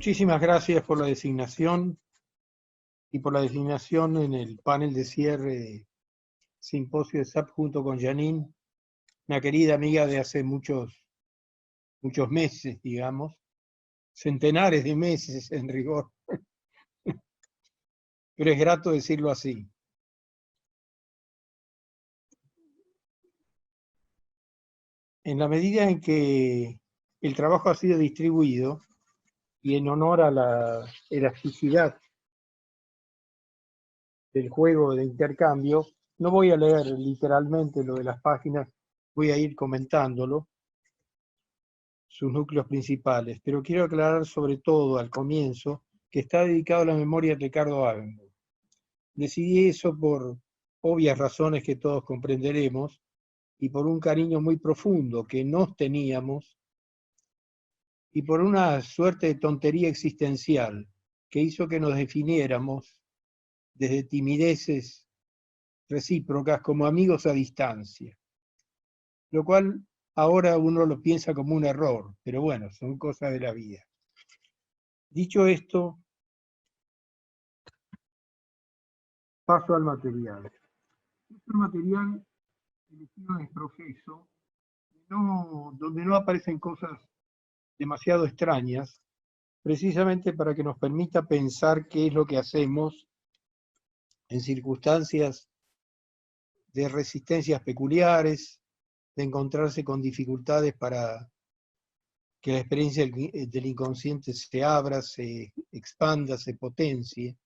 Muchísimas gracias por la designación y por la designación en el panel de cierre de Simposio de SAP junto con Janine, una querida amiga de hace muchos meses, digamos, centenares de meses en rigor, pero es grato decirlo así. En la medida en que el trabajo ha sido distribuido y en honor a la elasticidad del juego de intercambio, no voy a leer literalmente lo de las páginas, voy a ir comentándolo, sus núcleos principales, pero quiero aclarar sobre todo al comienzo que está dedicado a la memoria de Ricardo Abenbow. Decidí eso por obvias razones que todos comprenderemos y por un cariño muy profundo que nos teníamos y por una suerte de tontería existencial que hizo que nos definiéramos desde timideces recíprocas como amigos a distancia, lo cual ahora uno lo piensa como un error, pero bueno, son cosas de la vida. Dicho esto, paso al material. Es un material elegido de profeso, donde no aparecen cosas demasiado extrañas, precisamente para que nos permita pensar qué es lo que hacemos en circunstancias de resistencias peculiares, de encontrarse con dificultades para que la experiencia del inconsciente se abra, se expanda, se potencie,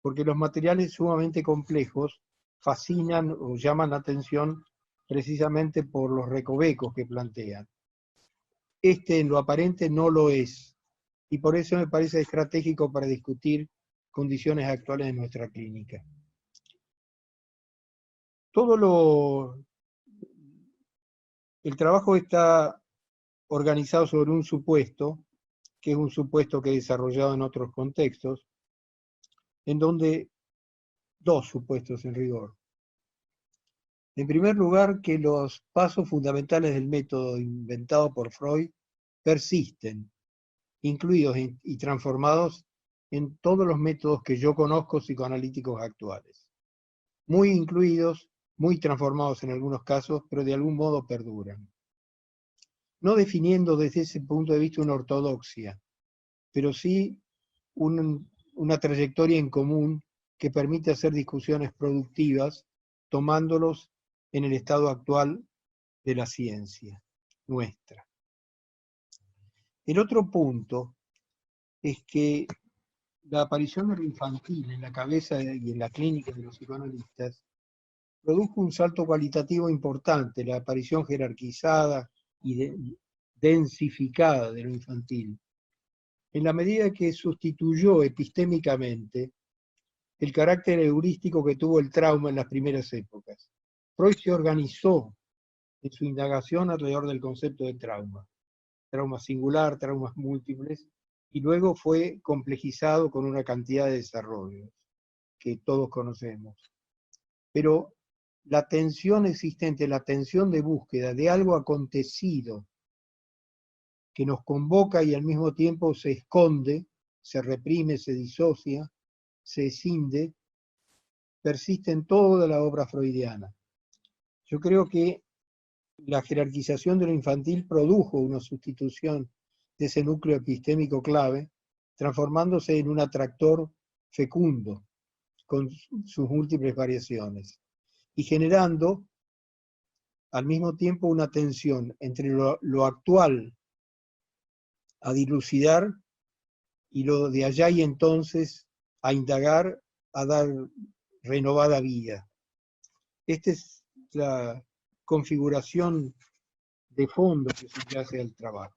porque los materiales sumamente complejos fascinan o llaman la atención precisamente por los recovecos que plantean. Este en lo aparente no lo es, y por eso me parece estratégico para discutir condiciones actuales de nuestra clínica. El trabajo está organizado sobre un supuesto, que es un supuesto que he desarrollado en otros contextos, en donde dos supuestos en rigor. En primer lugar, que los pasos fundamentales del método inventado por Freud persisten, incluidos y transformados en todos los métodos que yo conozco psicoanalíticos actuales. Muy incluidos, muy transformados en algunos casos, pero de algún modo perduran. No definiendo desde ese punto de vista una ortodoxia, pero sí una trayectoria en común que permite hacer discusiones productivas, tomándolos en el estado actual de la ciencia nuestra. El otro punto es que la aparición de lo infantil en la cabeza y en la clínica de los psicoanalistas produjo un salto cualitativo importante, la aparición jerarquizada y densificada de lo infantil, en la medida que sustituyó epistémicamente el carácter heurístico que tuvo el trauma en las primeras épocas. Freud se organizó en su indagación alrededor del concepto de trauma singular, traumas múltiples, y luego fue complejizado con una cantidad de desarrollos que todos conocemos. Pero la tensión existente, la tensión de búsqueda de algo acontecido que nos convoca y al mismo tiempo se esconde, se reprime, se disocia, se escinde, persiste en toda la obra freudiana. Yo creo que la jerarquización de lo infantil produjo una sustitución de ese núcleo epistémico clave, transformándose en un atractor fecundo con sus múltiples variaciones y generando al mismo tiempo una tensión entre lo actual a dilucidar y lo de allá y entonces a indagar, a dar renovada vida. Esta es la configuración de fondo que se hace al trabajo.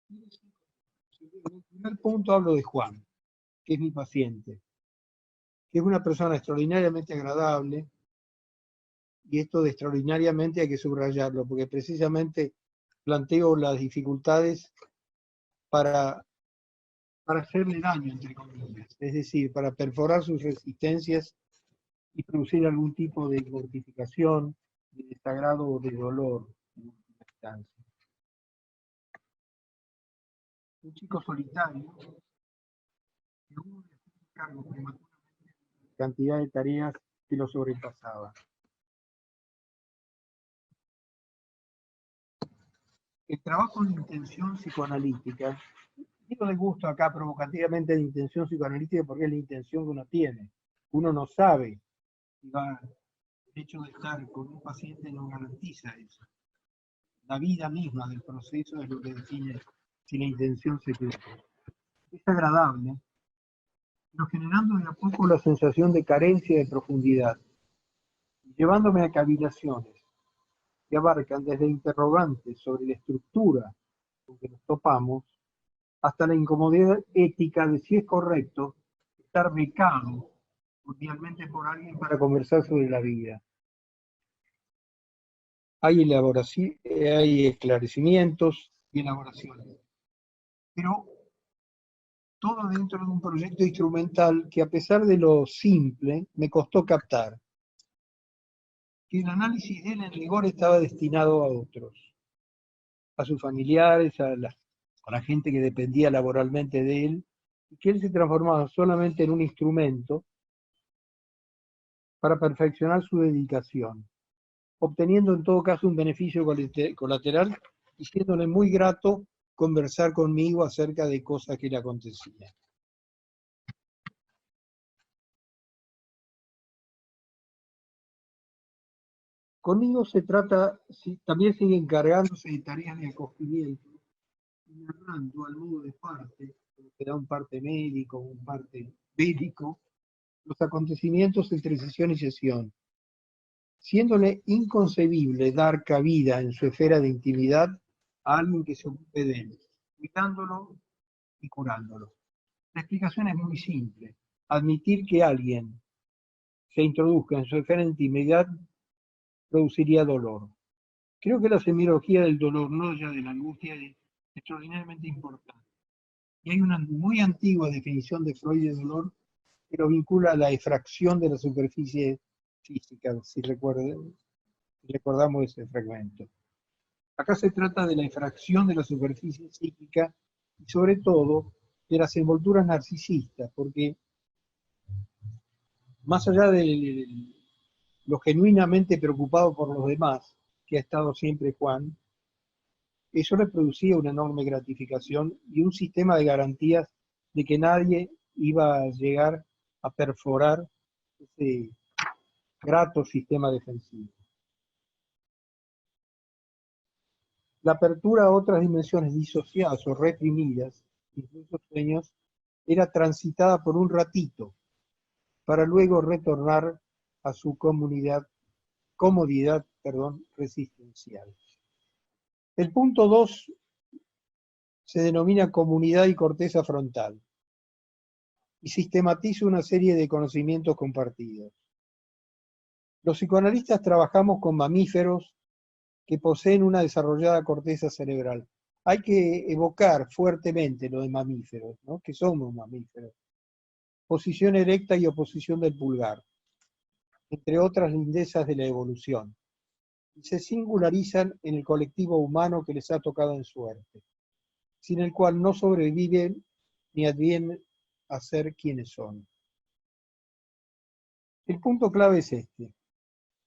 En el primer punto hablo de Juan, que es mi paciente, que es una persona extraordinariamente agradable, y esto de extraordinariamente hay que subrayarlo, porque precisamente planteo las dificultades para hacerle daño, entre comillas, es decir, para perforar sus resistencias y producir algún tipo de mortificación, de desagrado o de dolor en última instancia. un chico solitario, que hubo de hacerse cargo prematuramente de la cantidad de tareas que lo sobrepasaba. El trabajo de intención psicoanalítica, digo de gusto acá provocativamente de intención psicoanalítica porque es la intención que uno tiene. Uno no sabe si va, el hecho de estar con un paciente no garantiza eso. La vida misma del proceso es lo que define si la intención se cumple. Es agradable, pero generando de a poco la sensación de carencia de profundidad, llevándome a cavilaciones que abarcan desde interrogantes sobre la estructura con que nos topamos, hasta la incomodidad ética de si es correcto estar becado cordialmente por alguien para conversar sobre la vida. Hay esclarecimientos y elaboraciones, pero todo dentro de un proyecto instrumental que a pesar de lo simple me costó captar, que el análisis de él en rigor estaba destinado a otros, a sus familiares, a la gente que dependía laboralmente de él, y que él se transformaba solamente en un instrumento para perfeccionar su dedicación, obteniendo en todo caso un beneficio colateral y siéndole muy grato conversar conmigo acerca de cosas que le acontecían. Conmigo se trata, también sigue encargándose de tareas de acogimiento, narrando al modo de parte, que da un parte médico, un parte bélico, los acontecimientos entre sesión y sesión, siéndole inconcebible dar cabida en su esfera de intimidad a alguien que se ocupe de él, cuidándolo y curándolo. La explicación es muy simple. Admitir que alguien se introduzca en su esfera de intimidad produciría dolor. Creo que la semiología del dolor, no ya de la angustia, es extraordinariamente importante. Y hay una muy antigua definición de Freud de dolor que lo vincula a la efracción de la superficie física, si recordamos ese fragmento. Acá se trata de la efracción de la superficie psíquica y sobre todo de las envolturas narcisistas, porque más allá de lo genuinamente preocupado por los demás, que ha estado siempre Juan, eso le producía una enorme gratificación y un sistema de garantías de que nadie iba a llegar a perforar ese grato sistema defensivo. La apertura a otras dimensiones disociadas o reprimidas, incluso sueños, era transitada por un ratito, para luego retornar a su comodidad resistencial. El punto 2 se denomina comunidad y corteza frontal y sistematiza una serie de conocimientos compartidos. Los psicoanalistas trabajamos con mamíferos que poseen una desarrollada corteza cerebral. Hay que evocar fuertemente lo de mamíferos, ¿no? Que somos mamíferos. Posición erecta y oposición del pulgar, entre otras lindezas de la evolución. Y se singularizan en el colectivo humano que les ha tocado en suerte, sin el cual no sobreviven ni advienen a ser quienes son. El punto clave es este.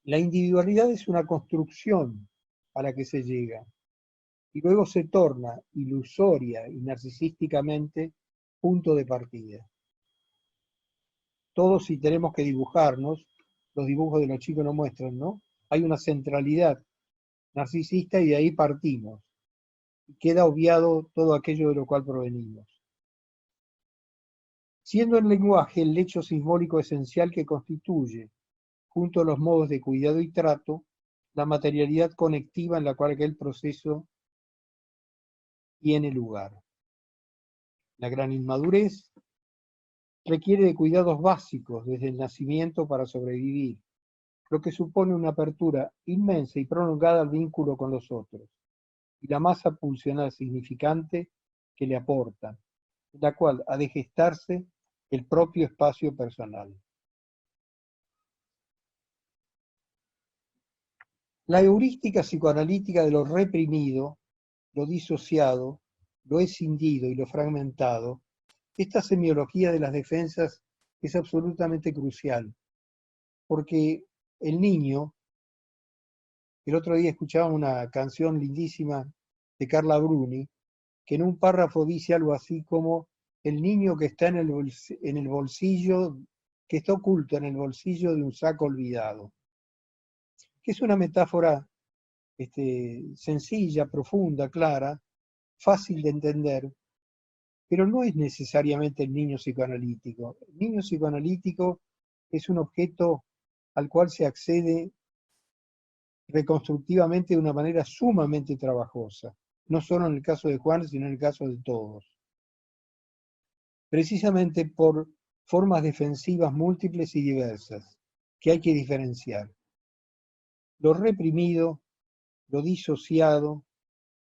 La individualidad es una construcción a la que se llega y luego se torna ilusoria y narcisísticamente punto de partida. Todos si tenemos que dibujarnos, los dibujos de los chicos nos muestran, ¿no? Hay una centralidad narcisista y de ahí partimos. Y queda obviado todo aquello de lo cual provenimos. Siendo el lenguaje el hecho simbólico esencial que constituye, junto a los modos de cuidado y trato, la materialidad conectiva en la cual aquel proceso tiene lugar. La gran inmadurez requiere de cuidados básicos desde el nacimiento para sobrevivir, lo que supone una apertura inmensa y prolongada al vínculo con los otros, y la masa pulsional significante que le aportan, en la cual ha de gestarse el propio espacio personal. La heurística psicoanalítica de lo reprimido, lo disociado, lo escindido y lo fragmentado, esta semiología de las defensas es absolutamente crucial, porque el niño, el otro día escuchaba una canción lindísima de Carla Bruni, que en un párrafo dice algo así como el niño que está en el bolsillo, que está oculto en el bolsillo de un saco olvidado, que es una metáfora sencilla, profunda, clara, fácil de entender, pero no es necesariamente el niño psicoanalítico. El niño psicoanalítico es un objeto al cual se accede reconstructivamente de una manera sumamente trabajosa, no solo en el caso de Juan, sino en el caso de todos. Precisamente por formas defensivas múltiples y diversas, que hay que diferenciar. Lo reprimido, lo disociado,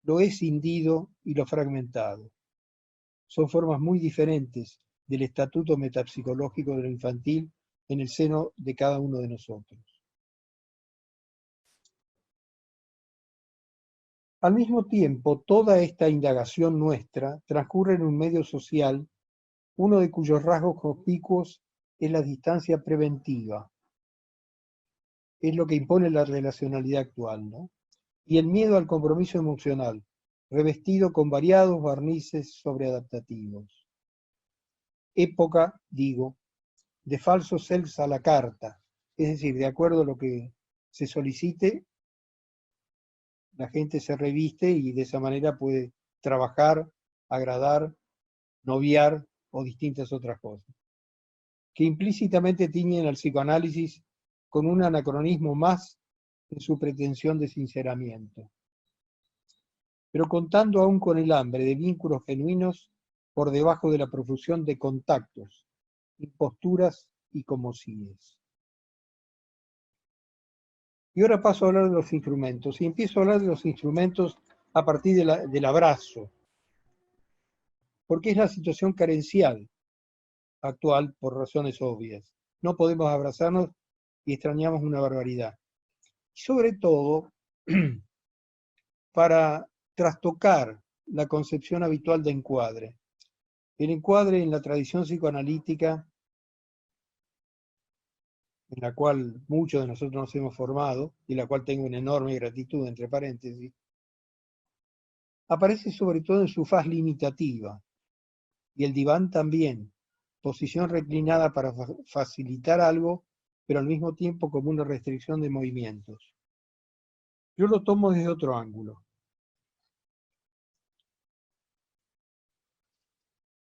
lo escindido y lo fragmentado. Son formas muy diferentes del estatuto metapsicológico de lo infantil en el seno de cada uno de nosotros. Al mismo tiempo, toda esta indagación nuestra transcurre en un medio social, uno de cuyos rasgos conspicuos es la distancia preventiva. Es lo que impone la relacionalidad actual, ¿no? Y el miedo al compromiso emocional, revestido con variados barnices sobreadaptativos. Época, digo, de falsos selves a la carta, es decir, de acuerdo a lo que se solicite, la gente se reviste y de esa manera puede trabajar, agradar, noviar o distintas otras cosas, que implícitamente tiñen al psicoanálisis con un anacronismo más en su pretensión de sinceramiento, pero contando aún con el hambre de vínculos genuinos por debajo de la profusión de contactos, imposturas y comosíes. Y ahora paso a hablar de los instrumentos, y empiezo a hablar de los instrumentos a partir del abrazo, porque es la situación carencial actual por razones obvias. No podemos abrazarnos y extrañamos una barbaridad. Y sobre todo, para trastocar la concepción habitual de encuadre. El encuadre en la tradición psicoanalítica, en la cual muchos de nosotros nos hemos formado, y la cual tengo una enorme gratitud, entre paréntesis, aparece sobre todo en su faz limitativa, y el diván también, posición reclinada para facilitar algo, pero al mismo tiempo como una restricción de movimientos. Yo lo tomo desde otro ángulo.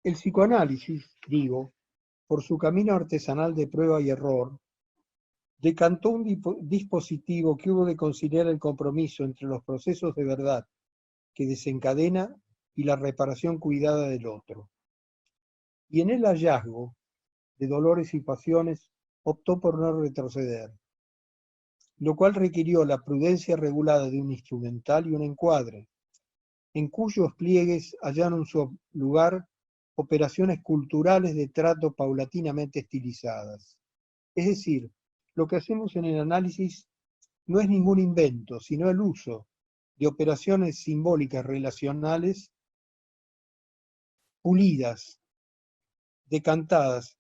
El psicoanálisis, digo, por su camino artesanal de prueba y error, decantó un dispositivo que hubo de conciliar el compromiso entre los procesos de verdad que desencadena y la reparación cuidada del otro. Y en el hallazgo de dolores y pasiones optó por no retroceder, lo cual requirió la prudencia regulada de un instrumental y un encuadre, en cuyos pliegues hallaron su lugar operaciones culturales de trato paulatinamente estilizadas. Es decir, lo que hacemos en el análisis no es ningún invento, sino el uso de operaciones simbólicas relacionales pulidas, decantadas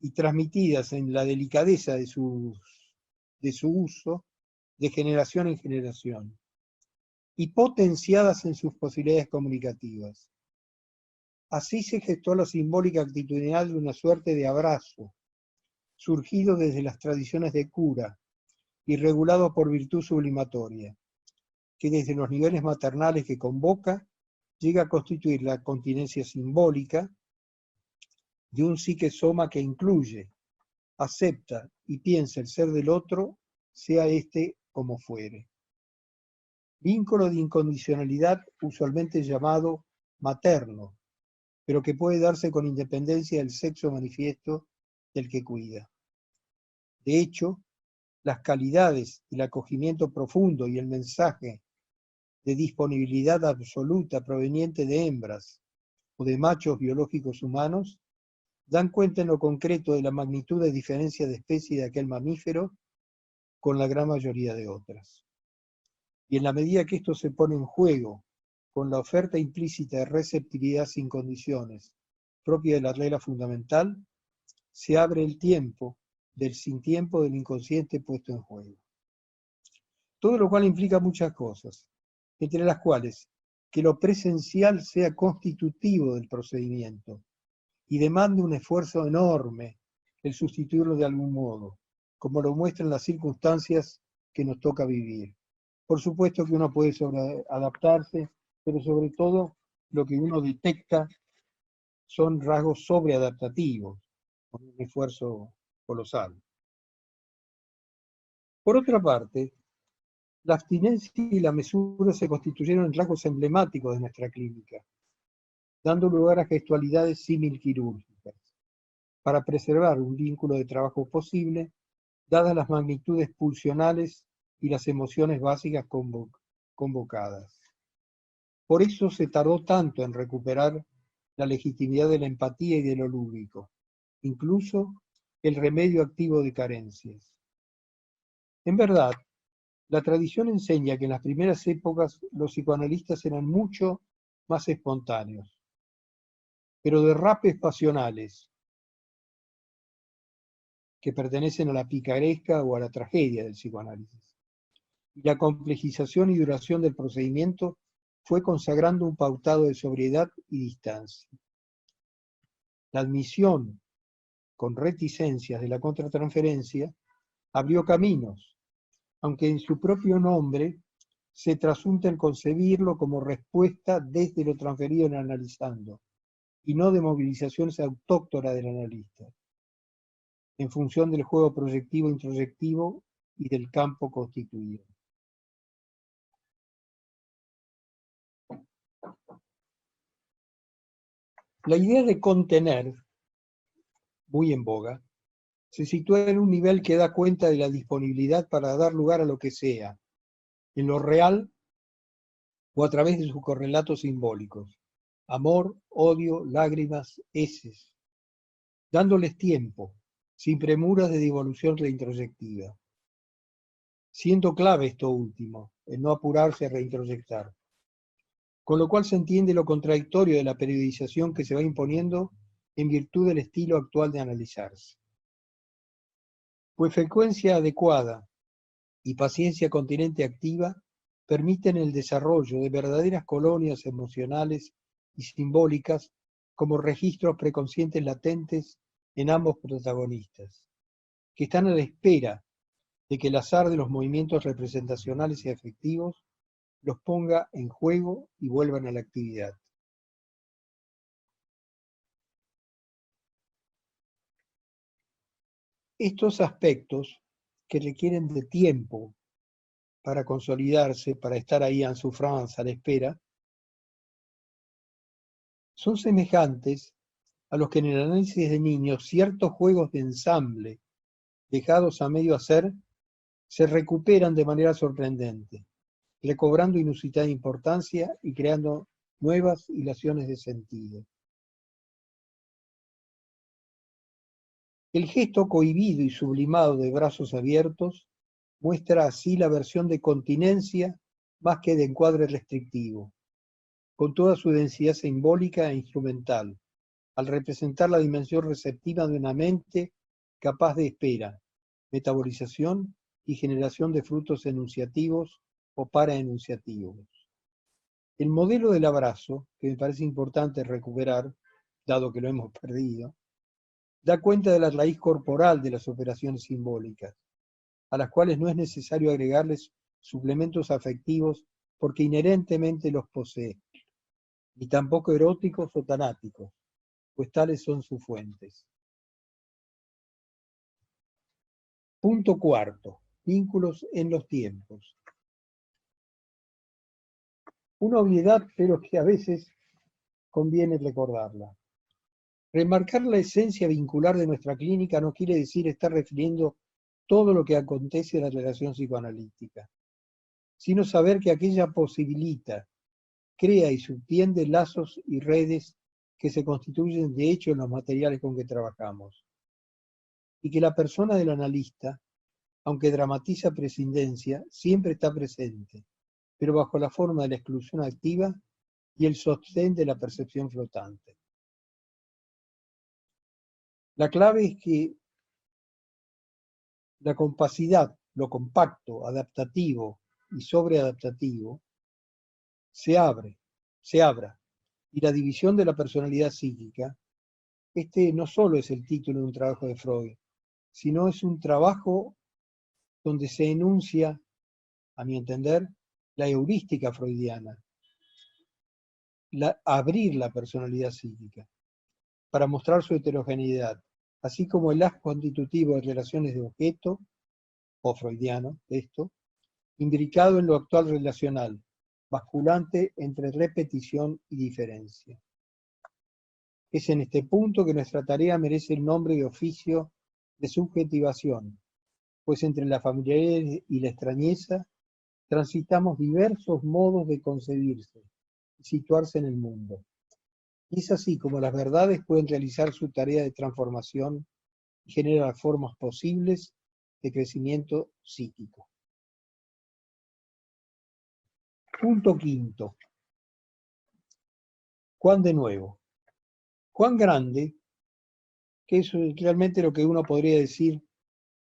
y transmitidas en la delicadeza de su uso de generación en generación y potenciadas en sus posibilidades comunicativas. Así se gestó la simbólica actitudinal de una suerte de abrazo, surgido desde las tradiciones de cura y regulado por virtud sublimatoria, que desde los niveles maternales que convoca, llega a constituir la continencia simbólica de un psique-soma que incluye, acepta y piensa el ser del otro, sea éste como fuere. Vínculo de incondicionalidad usualmente llamado materno, pero que puede darse con independencia del sexo manifiesto del que cuida. De hecho, las calidades, el acogimiento profundo y el mensaje de disponibilidad absoluta proveniente de hembras o de machos biológicos humanos dan cuenta en lo concreto de la magnitud de diferencia de especie de aquel mamífero con la gran mayoría de otras. Y en la medida que esto se pone en juego con la oferta implícita de receptividad sin condiciones, propia de la regla fundamental, se abre el tiempo del sin tiempo del inconsciente puesto en juego. Todo lo cual implica muchas cosas, entre las cuales que lo presencial sea constitutivo del procedimiento y demande un esfuerzo enorme el sustituirlo de algún modo, como lo muestran las circunstancias que nos toca vivir. Por supuesto que uno puede adaptarse, pero sobre todo lo que uno detecta son rasgos sobreadaptativos, con un esfuerzo colosal. Por otra parte, la abstinencia y la mesura se constituyeron en rasgos emblemáticos de nuestra clínica, dando lugar a gestualidades similquirúrgicas, para preservar un vínculo de trabajo posible, dadas las magnitudes pulsionales y las emociones básicas convocadas. Por eso se tardó tanto en recuperar la legitimidad de la empatía y de lo lúdico, incluso el remedio activo de carencias. En verdad, la tradición enseña que en las primeras épocas los psicoanalistas eran mucho más espontáneos, pero derrapes pasionales que pertenecen a la picaresca o a la tragedia del psicoanálisis. Y la complejización y duración del procedimiento fue consagrando un pautado de sobriedad y distancia. La admisión con reticencias de la contratransferencia abrió caminos, aunque en su propio nombre se trasunta en concebirlo como respuesta desde lo transferido en analizando, y no de movilizaciones autóctonas del analista, en función del juego proyectivo-introyectivo y del campo constituido. La idea de contener, muy en boga, se sitúa en un nivel que da cuenta de la disponibilidad para dar lugar a lo que sea, en lo real o a través de sus correlatos simbólicos, amor, odio, lágrimas, heces, dándoles tiempo, sin premuras de devolución reintroyectiva. Siendo clave esto último, el no apurarse a reintroyectar. Con lo cual se entiende lo contradictorio de la periodización que se va imponiendo en virtud del estilo actual de analizarse. Pues frecuencia adecuada y paciencia continente activa permiten el desarrollo de verdaderas colonias emocionales y simbólicas como registros preconscientes latentes en ambos protagonistas, que están a la espera de que el azar de los movimientos representacionales y afectivos los ponga en juego y vuelvan a la actividad. Estos aspectos que requieren de tiempo para consolidarse, para estar ahí en souffrance, a la espera, son semejantes a los que en el análisis de niños ciertos juegos de ensamble dejados a medio hacer se recuperan de manera sorprendente, recobrando inusitada importancia y creando nuevas hilaciones de sentido. El gesto cohibido y sublimado de brazos abiertos muestra así la versión de continencia más que de encuadre restrictivo, con toda su densidad simbólica e instrumental, al representar la dimensión receptiva de una mente capaz de espera, metabolización y generación de frutos enunciativos o paraenunciativos. El modelo del abrazo, que me parece importante recuperar, dado que lo hemos perdido, da cuenta de la raíz corporal de las operaciones simbólicas, a las cuales no es necesario agregarles suplementos afectivos porque inherentemente los posee, ni tampoco eróticos o tanáticos, pues tales son sus fuentes. Punto cuarto, vínculos en los tiempos. Una obviedad, pero que a veces conviene recordarla. Remarcar la esencia vincular de nuestra clínica no quiere decir estar refiriendo todo lo que acontece en la relación psicoanalítica, sino saber que aquella posibilita, crea y subtiende lazos y redes que se constituyen de hecho en los materiales con que trabajamos. Y que la persona del analista, aunque dramatiza prescindencia, siempre está presente, pero bajo la forma de la exclusión activa y el sostén de la percepción flotante. La clave es que la compacidad, lo compacto, adaptativo y sobreadaptativo, se abra, y la división de la personalidad psíquica, este no solo es el título de un trabajo de Freud, sino es un trabajo donde se enuncia, a mi entender, la heurística freudiana, abrir la personalidad psíquica, para mostrar su heterogeneidad, así como el haz constitutivo de relaciones de objeto, o freudiano, esto, imbricado en lo actual relacional, basculante entre repetición y diferencia. Es en este punto que nuestra tarea merece el nombre de oficio de subjetivación, pues entre la familiaridad y la extrañeza transitamos diversos modos de concebirse y situarse en el mundo. Y es así como las verdades pueden realizar su tarea de transformación y generar formas posibles de crecimiento psíquico. Punto quinto. Juan de nuevo. Juan Grande, que es realmente lo que uno podría decir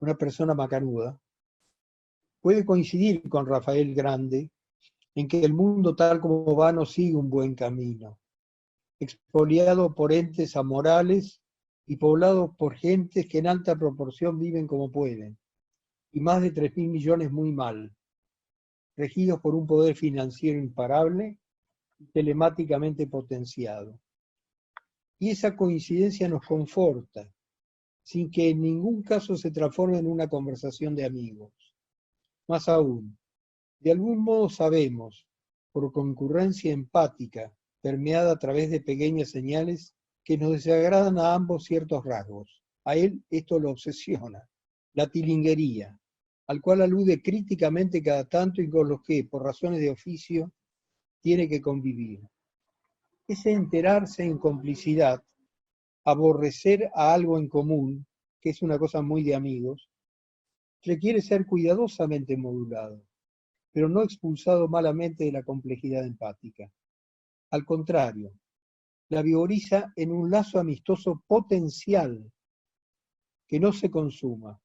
una persona macanuda, puede coincidir con Rafael Grande en que el mundo tal como va no sigue un buen camino, expoliado por entes amorales y poblado por gentes que en alta proporción viven como pueden, y más de 3.000 millones muy mal, regidos por un poder financiero imparable y telemáticamente potenciado. Y esa coincidencia nos conforta, sin que en ningún caso se transforme en una conversación de amigos. Más aún, de algún modo sabemos, por concurrencia empática, permeada a través de pequeñas señales, que nos desagradan a ambos ciertos rasgos. A él esto lo obsesiona, la tilinguería, al cual alude críticamente cada tanto y con los que, por razones de oficio, tiene que convivir. Ese enterarse en complicidad, aborrecer a algo en común, que es una cosa muy de amigos, requiere ser cuidadosamente modulado, pero no expulsado malamente de la complejidad empática. Al contrario, la vigoriza en un lazo amistoso potencial que no se consuma,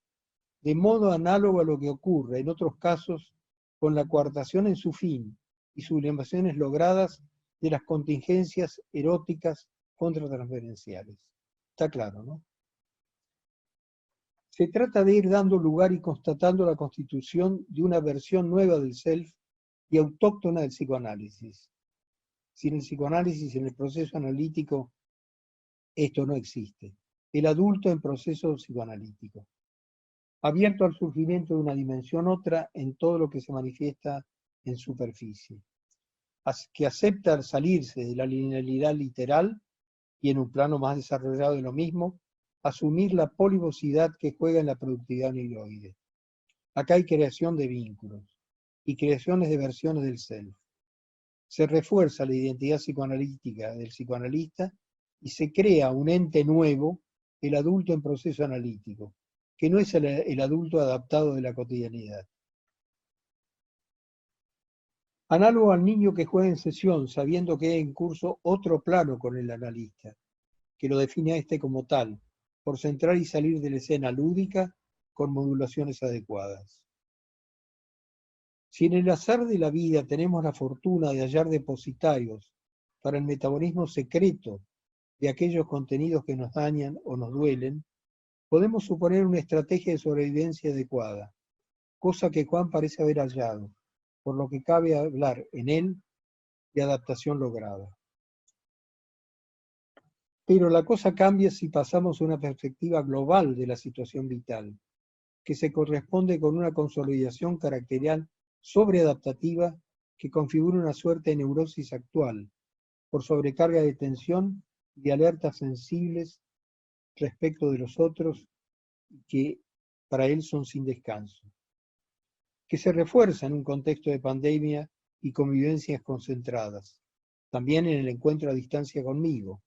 de modo análogo a lo que ocurre en otros casos con la coartación en su fin y sublimaciones logradas de las contingencias eróticas contratransferenciales. Está claro, ¿no? Se trata de ir dando lugar y constatando la constitución de una versión nueva del self y autóctona del psicoanálisis. Sin el psicoanálisis, en el proceso analítico, esto no existe. El adulto en proceso psicoanalítico, abierto al surgimiento de una dimensión otra en todo lo que se manifiesta en superficie, que acepta salirse de la linealidad literal y en un plano más desarrollado de lo mismo, asumir la polivocidad que juega en la productividad neuroide. Acá hay creación de vínculos y creaciones de versiones del self. Se refuerza la identidad psicoanalítica del psicoanalista y se crea un ente nuevo, el adulto en proceso analítico, que no es el adulto adaptado de la cotidianidad. Análogo al niño que juega en sesión sabiendo que hay en curso otro plano con el analista, que lo define a este como tal, por centrar y salir de la escena lúdica con modulaciones adecuadas. Si en el azar de la vida tenemos la fortuna de hallar depositarios para el metabolismo secreto de aquellos contenidos que nos dañan o nos duelen, podemos suponer una estrategia de sobrevivencia adecuada, cosa que Juan parece haber hallado, por lo que cabe hablar en él de adaptación lograda. Pero la cosa cambia si pasamos a una perspectiva global de la situación vital, que se corresponde con una consolidación caracterial sobreadaptativa que configura una suerte de neurosis actual, por sobrecarga de tensión y de alertas sensibles respecto de los otros que para él son sin descanso, que se refuerza en un contexto de pandemia y convivencias concentradas, también en el encuentro a distancia conmigo,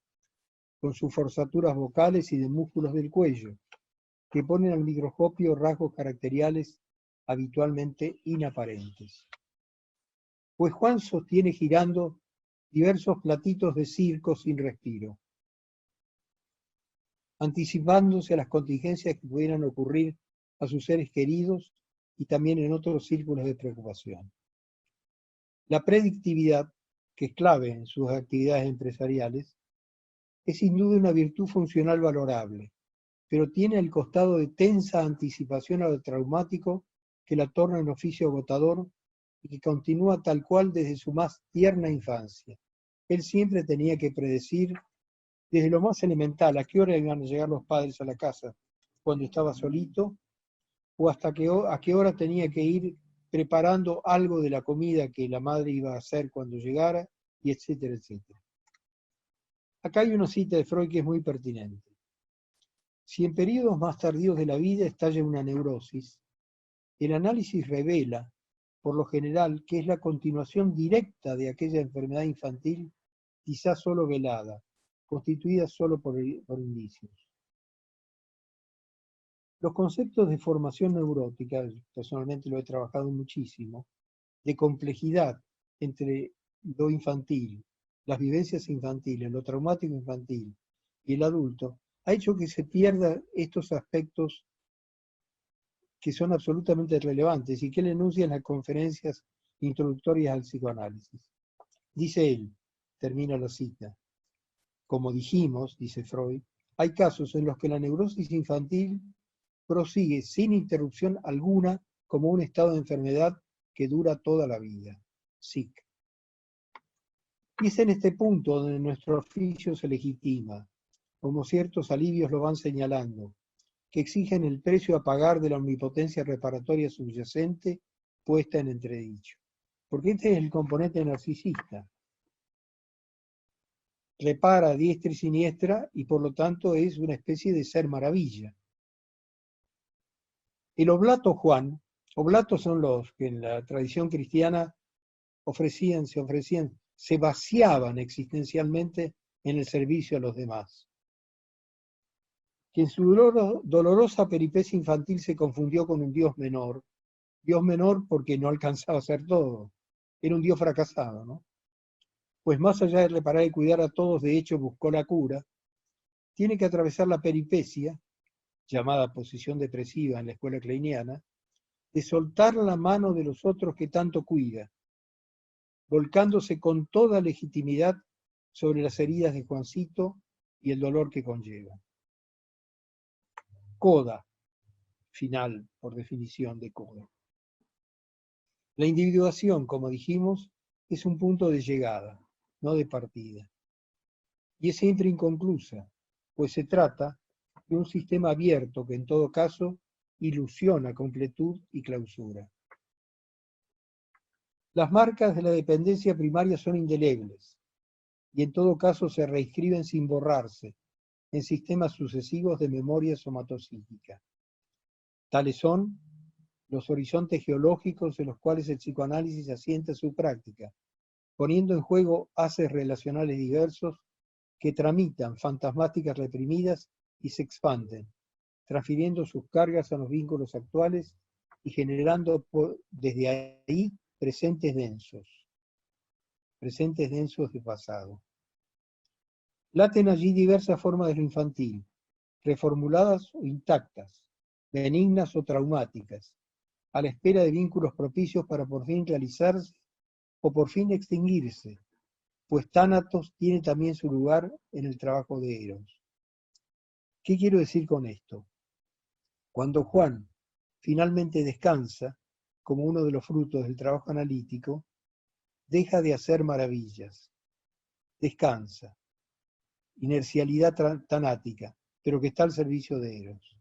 con sus forzaturas vocales y de músculos del cuello, que ponen al microscopio rasgos caracteriales habitualmente inaparentes. Pues Juan sostiene girando diversos platitos de circo sin respiro, anticipándose a las contingencias que pudieran ocurrir a sus seres queridos y también en otros círculos de preocupación. La predictividad, que es clave en sus actividades empresariales, es sin duda una virtud funcional valorable, pero tiene el costado de tensa anticipación a lo traumático que la torna en oficio agotador y que continúa tal cual desde su más tierna infancia. Él siempre tenía que predecir, desde lo más elemental, a qué hora iban a llegar los padres a la casa, cuando estaba solito, o hasta a qué hora tenía que ir preparando algo de la comida que la madre iba a hacer cuando llegara, y etcétera, etcétera. Acá hay una cita de Freud que es muy pertinente. Si en periodos más tardíos de la vida estalla una neurosis, el análisis revela, por lo general, que es la continuación directa de aquella enfermedad infantil, quizás solo velada, constituida solo por indicios. Los conceptos de formación neurótica, personalmente lo he trabajado muchísimo, de complejidad entre lo infantil, las vivencias infantiles, lo traumático infantil y el adulto, ha hecho que se pierdan estos aspectos que son absolutamente relevantes y que él enuncia en las conferencias introductorias al psicoanálisis. Dice él, termina la cita, como dijimos, dice Freud, hay casos en los que la neurosis infantil prosigue sin interrupción alguna como un estado de enfermedad que dura toda la vida. SIC. Y es en este punto donde nuestro oficio se legitima, como ciertos alivios lo van señalando, que exigen el precio a pagar de la omnipotencia reparatoria subyacente puesta en entredicho. Porque este es el componente narcisista. Repara a diestra y siniestra y por lo tanto es una especie de ser maravilla. El oblato Juan, oblatos son los que en la tradición cristiana se vaciaban existencialmente en el servicio a los demás. Que en su dolorosa peripecia infantil se confundió con un Dios menor porque no alcanzaba a ser todo, era un Dios fracasado, ¿no? Pues más allá de reparar y cuidar a todos, de hecho buscó la cura, tiene que atravesar la peripecia, llamada posición depresiva en la escuela kleiniana, de soltar la mano de los otros que tanto cuida, volcándose con toda legitimidad sobre las heridas de Juancito y el dolor que conlleva. Coda, final, por definición de coda. La individuación, como dijimos, es un punto de llegada, no de partida. Y es siempre inconclusa, pues se trata de un sistema abierto que en todo caso ilusiona completud y clausura. Las marcas de la dependencia primaria son indelebles y en todo caso se reescriben sin borrarse en sistemas sucesivos de memoria somatopsíquica. Tales son los horizontes geológicos en los cuales el psicoanálisis asienta su práctica, poniendo en juego haces relacionales diversos que tramitan fantasmáticas reprimidas y se expanden, transfiriendo sus cargas a los vínculos actuales y generando desde ahí presentes densos de pasado. Laten allí diversas formas de lo infantil, reformuladas o intactas, benignas o traumáticas, a la espera de vínculos propicios para por fin realizarse o por fin extinguirse, pues Tánatos tiene también su lugar en el trabajo de Eros. ¿Qué quiero decir con esto? Cuando Juan finalmente descansa, como uno de los frutos del trabajo analítico, deja de hacer maravillas, descansa, inercialidad tanática, pero que está al servicio de Eros.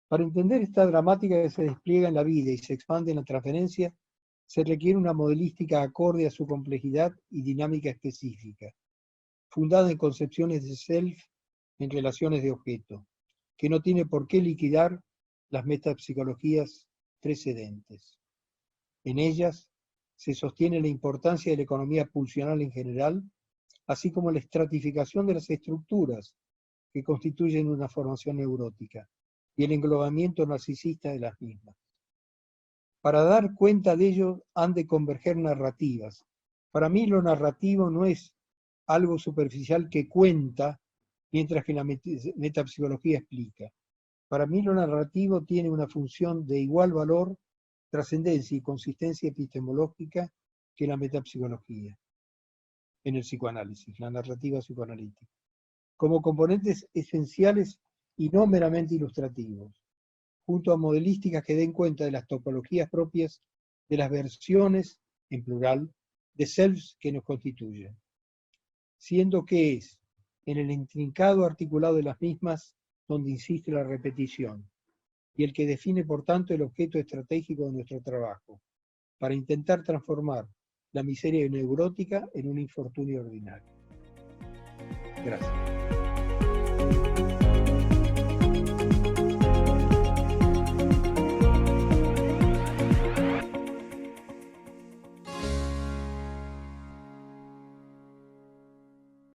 Para entender esta dramática que se despliega en la vida y se expande en la transferencia, se requiere una modelística acorde a su complejidad y dinámica específica, fundada en concepciones de self en relaciones de objeto, que no tiene por qué liquidar las metapsicologías precedentes. En ellas se sostiene la importancia de la economía pulsional en general, así como la estratificación de las estructuras que constituyen una formación neurótica y el englobamiento narcisista de las mismas. Para dar cuenta de ello han de converger narrativas, Para mí lo narrativo no es algo superficial que cuenta, mientras que la metapsicología explica. Para mí lo narrativo tiene una función de igual valor, trascendencia y consistencia epistemológica que la metapsicología en el psicoanálisis, la narrativa psicoanalítica, como componentes esenciales y no meramente ilustrativos, junto a modelísticas que den cuenta de las topologías propias de las versiones, en plural, de selves que nos constituyen, siendo que es en el intrincado articulado de las mismas donde insiste la repetición, y el que define por tanto el objeto estratégico de nuestro trabajo, para intentar transformar la miseria neurótica en un infortunio ordinario. Gracias.